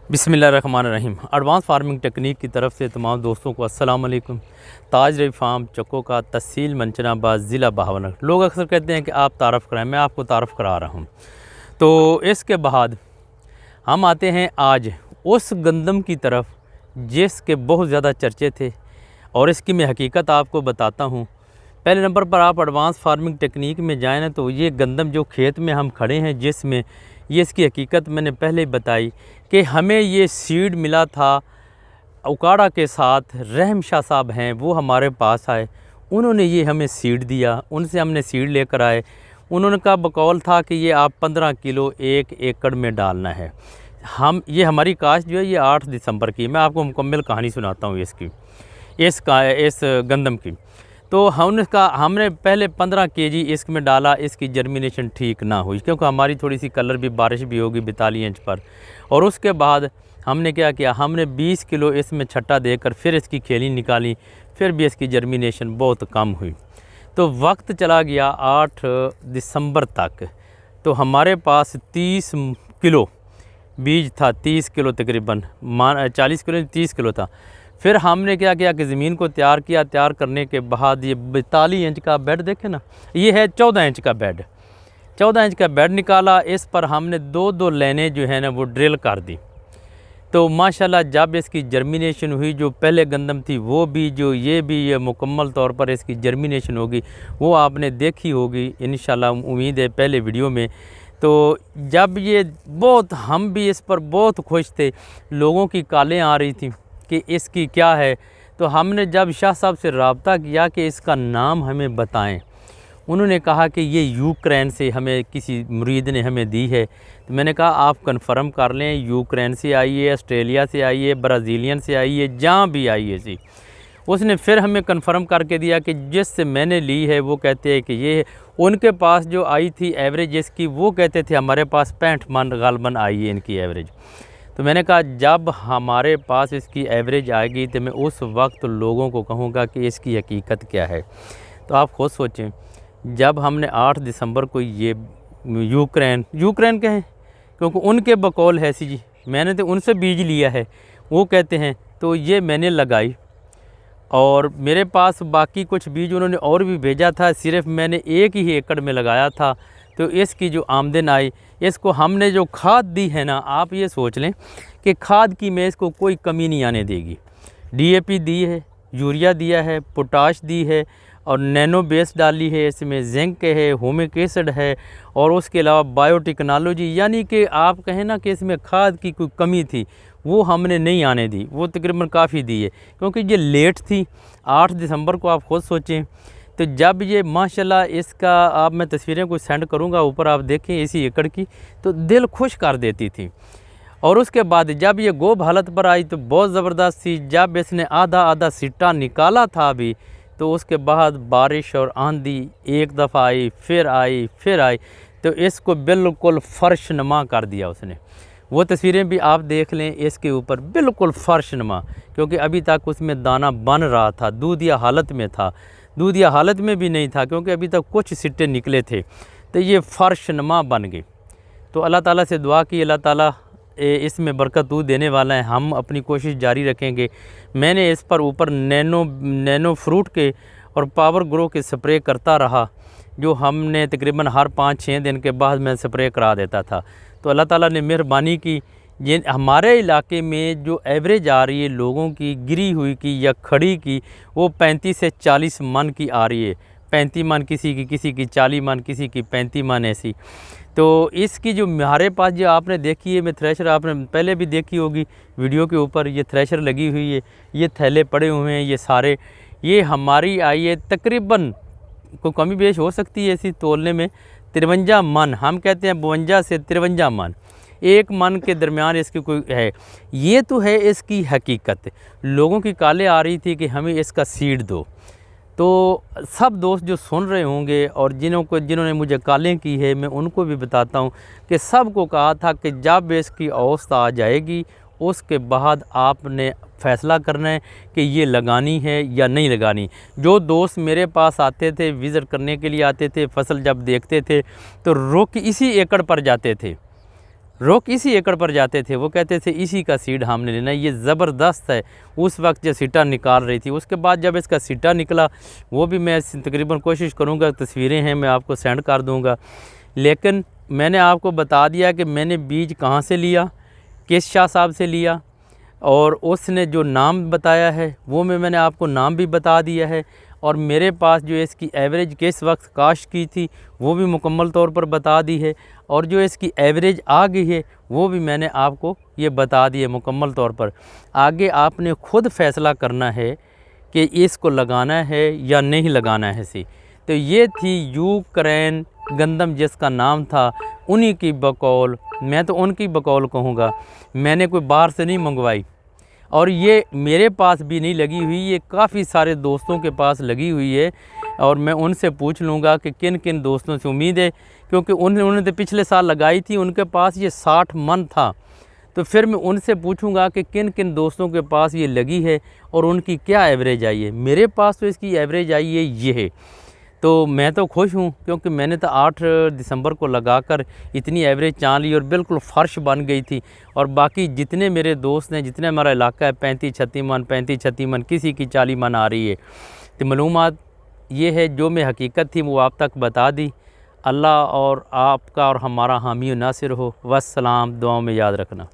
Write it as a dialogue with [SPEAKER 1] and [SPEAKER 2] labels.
[SPEAKER 1] बिस्मिल्लाहिर्रहमानिर्रहीम। Advance farming technique की तरफ से तमाम दोस्तों को अस्सलाम वालेकुम। ताज रवि फार्म चक्को का तहसील मंचनाबाद ज़िला बहावलनगर। लोग अक्सर कहते हैं कि आप तारफ़ कराएं, मैं आपको तारफ़ करा रहा हूं। तो इसके बाद हम आते हैं आज उस गंदम की तरफ जिसके बहुत ज़्यादा चर्चे थे और इसकी मैं हकीकत आपको बताता हूं। पहले नंबर पर आप एडवांस फार्मिंग टेक्निक में जाएँ ना, तो ये गंदम जो खेत में हम खड़े हैं जिसमें, ये इसकी हकीकत मैंने पहले बताई कि हमें ये सीड मिला था उकाड़ा के साथ। रहम शाह साहब हैं, वो हमारे पास आए, उन्होंने ये हमें सीड दिया, उनसे हमने सीड लेकर आए। उन्होंने कहा बकौल था कि ये आप 15 किलो 1 एकड़ में डालना है। ये हमारी काश्त जो है ये 8 दिसंबर की। मैं आपको मुकम्मल कहानी सुनाता हूँ इस गंदम की। तो हमने पहले 15 केजी इसमें डाला, इसकी जर्मिनेशन ठीक ना हुई क्योंकि हमारी थोड़ी सी कलर भी, बारिश भी होगी 42 इंच पर। और उसके बाद हमने क्या किया, हमने 20 किलो इसमें छट्टा देकर फिर इसकी खेली निकाली, फिर भी इसकी जर्मिनेशन बहुत कम हुई। तो वक्त चला गया 8 दिसंबर तक, तो हमारे पास 30 किलो बीज था, 30 किलो तकरीबन, 40 किलो 30 किलो था। फिर हमने क्या किया कि ज़मीन को तैयार किया। तैयार करने के बाद ये 42 इंच का बेड देखें ना, ये है 14 इंच का बेड। 14 इंच का बेड निकाला, इस पर हमने 2-2 लाइनें जो है ना वो ड्रिल कर दी। तो माशाल्लाह जब इसकी जर्मिनेशन हुई, जो पहले गंदम थी वो भी, जो ये मुकम्मल तौर पर इसकी जर्मिनेशन होगी वो आपने देखी होगी इंशाल्लाह, उम्मीद है पहले वीडियो में। तो जब ये बहुत, हम भी इस पर बहुत खुश थे। लोगों की कॉलें आ रही थी कि इसकी क्या है। तो हमने जब शाह साहब से रब्ता किया कि इसका नाम हमें बताएं, उन्होंने कहा कि ये यूक्रेन से हमें किसी मुरीद ने हमें दी है। तो मैंने कहा आप कंफर्म कर लें, यूक्रेन से आई है, ऑस्ट्रेलिया से आई है, ब्राज़ीलियन से आई है, जहाँ भी आई है जी। उसने फिर हमें कंफर्म करके दिया कि जिससे मैंने ली है वो कहते हैं कि ये है। उनके पास जो आई थी एवरेज इसकी, वो कहते थे हमारे पास 65 मन गालबन आई है इनकी एवरेज। तो मैंने कहा जब हमारे पास इसकी एवरेज आएगी तो मैं उस वक्त लोगों को कहूँगा कि इसकी हकीकत क्या है। तो आप खुद सोचें, जब हमने 8 दिसंबर को ये यूक्रेन कहें क्योंकि उनके बकौल है सी जी, मैंने तो उनसे बीज लिया है, वो कहते हैं। तो ये मैंने लगाई और मेरे पास बाकी कुछ बीज उन्होंने और भी भेजा था, सिर्फ मैंने 1 ही एकड़ में लगाया था। तो इसकी जो आमदन आई, इसको हमने जो खाद दी है ना, आप ये सोच लें कि खाद की में इसको कोई कमी नहीं आने देगी। डीएपी दी है, यूरिया दिया है, पोटाश दी है और नैनो बेस डाली है, इसमें जिंक है, ह्यूमिक एसिड है और उसके अलावा बायोटेक्नोलॉजी, यानी कि आप कहें ना कि इसमें खाद की कोई कमी थी वो हमने नहीं आने दी। वो तकरीबन काफ़ी दी है क्योंकि ये लेट थी 8 दिसंबर को। आप खुद सोचें, तो जब ये माशाल्लाह इसका, आप मैं तस्वीरें कुछ सेंड करूंगा ऊपर, आप देखें इसी एकड़ की, तो दिल खुश कर देती थी। और उसके बाद जब ये गोब हालत पर आई तो बहुत ज़बरदस्त थी। जब इसने आधा सिट्टा निकाला था अभी, तो उसके बाद बारिश और आंधी एक दफ़ा आई, फिर आई, तो इसको बिल्कुल फ़र्श नुमा कर दिया उसने। वो तस्वीरें भी आप देख लें, इसके ऊपर बिल्कुल फ़र्श नुमा, क्योंकि अभी तक उसमें दाना बन रहा था, दूधिया हालत में था, दूधिया हालत में भी नहीं था क्योंकि अभी तक कुछ सिट्टे निकले थे। तो ये फ़र्श नुमा बन गई। तो अल्लाह ताला से दुआ की, अल्लाह ताला इसमें बरकत देने वाला है। हम अपनी कोशिश जारी रखेंगे। मैंने इस पर ऊपर नैनो फ्रूट के और पावर ग्रो के स्प्रे करता रहा, जो हमने तकरीबन हर 5-6 दिन के बाद मैं स्प्रे करा देता था। तो अल्लाह ताला ने मेहरबानी की, ये हमारे इलाके में जो एवरेज आ रही है लोगों की गिरी हुई की या खड़ी की, वो 35 से 40 मन की आ रही है। 35 मन किसी की 40 मन, किसी की 35 मन ऐसी। तो इसकी जो हमारे पास जो आपने देखी है, मैं थ्रेशर आपने पहले भी देखी होगी वीडियो के ऊपर, ये थ्रेशर लगी हुई है, ये थैले पड़े हुए हैं, ये सारे, ये हमारी आई है तकरीबन, कोई कमी बेश हो सकती है ऐसी तोलने में, 53 मन, हम कहते हैं 52 से 53 मन, 1 मन के दरमियान इसकी कोई है। ये तो है इसकी हकीकत। लोगों की कॉलें आ रही थी कि हमें इसका सीड दो। तो सब दोस्त जो सुन रहे होंगे और जिन्होंने मुझे कॉलें की है, मैं उनको भी बताता हूँ कि सबको कहा था कि जब इसकी औसत आ जाएगी उसके बाद आपने फ़ैसला करना है कि ये लगानी है या नहीं लगानी। जो दोस्त मेरे पास आते थे, विज़िट करने के लिए आते थे, फसल जब देखते थे तो रुक इसी एकड़ पर जाते थे। रोक इसी एकड़ पर जाते थे, वो कहते थे इसी का सीड हमने लेना, ये ज़बरदस्त है। उस वक्त जो सीटा निकाल रही थी, उसके बाद जब इसका सीटा निकला, वो भी मैं तकरीबन कोशिश करूँगा, तस्वीरें हैं मैं आपको सेंड कर दूँगा। लेकिन मैंने आपको बता दिया कि मैंने बीज कहाँ से लिया, किस शाह साहब से लिया, और उसने जो नाम बताया है वो मैंने आपको नाम भी बता दिया है, और मेरे पास जो इसकी एवरेज किस वक्त काश्त की थी वो भी मुकम्मल तौर पर बता दी है, और जो इसकी एवरेज आ गई है वो भी मैंने आपको ये बता दी है मुकम्मल तौर पर। आगे आपने खुद फ़ैसला करना है कि इसको लगाना है या नहीं लगाना है सी। तो ये थी यूक्रेन गंदम जिसका नाम था, उन्हीं की बकौल, मैं तो उनकी बकौल कहूँगा, मैंने कोई बाहर से नहीं मंगवाई, और ये मेरे पास भी नहीं लगी हुई, ये काफ़ी सारे दोस्तों के पास लगी हुई है, और मैं उनसे पूछ लूँगा कि किन किन दोस्तों से उम्मीद है, क्योंकि उन्होंने तो पिछले साल लगाई थी, उनके पास ये 60 मन था। तो फिर मैं उनसे पूछूंगा कि किन किन दोस्तों के पास ये लगी है और उनकी क्या एवरेज आई है। मेरे पास तो इसकी एवरेज आई है ये है, तो मैं तो खुश हूँ, क्योंकि मैंने तो 8 दिसंबर को लगाकर इतनी एवरेज चाल ली और बिल्कुल फ़र्श बन गई थी। और बाकी जितने मेरे दोस्त हैं, जितने हमारा इलाका है, 35-36 मन, 35-36 मन, किसी की 40 मन आ रही है। तो मालूमात ये है, जो मैं हकीकत थी वो आप तक बता दी। अल्लाह और आपका और हमारा हामी नासिर हो। वस्सलाम, दुआओं में याद रखना।